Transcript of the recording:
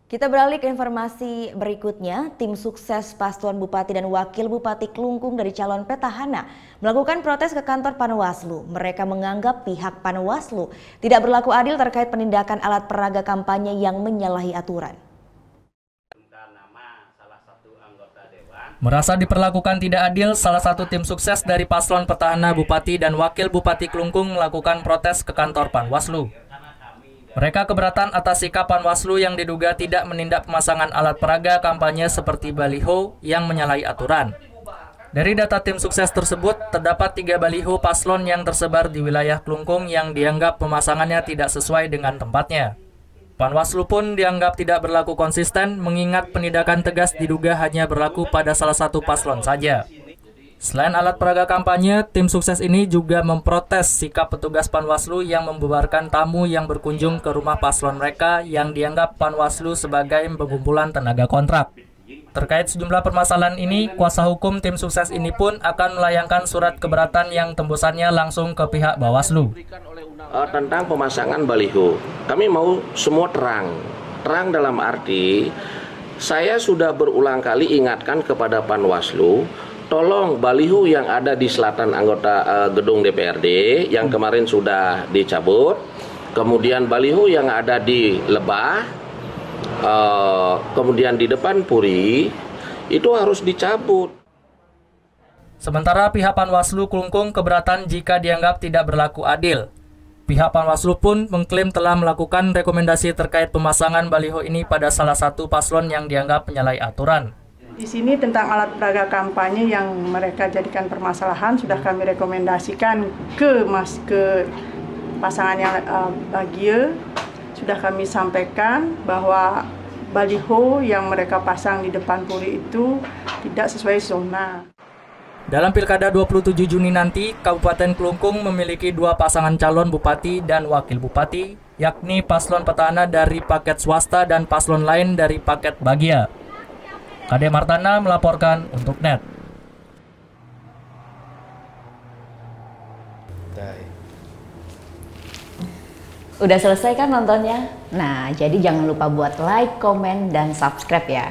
Kita beralih ke informasi berikutnya. Tim sukses paslon Bupati dan Wakil Bupati Klungkung dari calon petahana melakukan protes ke kantor Panwaslu. Mereka menganggap pihak Panwaslu tidak berlaku adil terkait penindakan alat peraga kampanye yang menyalahi aturan. Merasa diperlakukan tidak adil, salah satu tim sukses dari paslon petahana Bupati dan Wakil Bupati Klungkung melakukan protes ke kantor Panwaslu. Mereka keberatan atas sikap Panwaslu yang diduga tidak menindak pemasangan alat peraga kampanye seperti baliho yang menyalahi aturan. Dari data tim sukses tersebut, terdapat 3 baliho paslon yang tersebar di wilayah Klungkung yang dianggap pemasangannya tidak sesuai dengan tempatnya. Panwaslu pun dianggap tidak berlaku konsisten, mengingat penindakan tegas diduga hanya berlaku pada salah satu paslon saja. Selain alat peraga kampanye, tim sukses ini juga memprotes sikap petugas Panwaslu yang membubarkan tamu yang berkunjung ke rumah paslon mereka yang dianggap Panwaslu sebagai pengumpulan tenaga kontrak. Terkait sejumlah permasalahan ini, kuasa hukum tim sukses ini pun akan melayangkan surat keberatan yang tembusannya langsung ke pihak Bawaslu. Tentang pemasangan baliho, kami mau semua terang. Terang dalam arti, saya sudah berulang kali ingatkan kepada Panwaslu, tolong baliho yang ada di selatan anggota gedung DPRD yang kemarin sudah dicabut, kemudian baliho yang ada di Lebah, kemudian di depan Puri, itu harus dicabut. Sementara pihak Panwaslu Klungkung keberatan jika dianggap tidak berlaku adil. Pihak Panwaslu pun mengklaim telah melakukan rekomendasi terkait pemasangan baliho ini pada salah satu paslon yang dianggap menyalahi aturan. Di sini tentang alat peraga kampanye yang mereka jadikan permasalahan sudah kami rekomendasikan ke pasangan yang bahagia. Sudah kami sampaikan bahwa baliho yang mereka pasang di depan Puri itu tidak sesuai zona. Dalam Pilkada 27 Juni nanti, Kabupaten Klungkung memiliki 2 pasangan calon bupati dan wakil bupati, yakni paslon petahana dari paket swasta dan paslon lain dari paket bagia. Kade Martana melaporkan untuk NET. Udah selesai kan nontonnya? Nah, jadi jangan lupa buat like, komen, dan subscribe ya.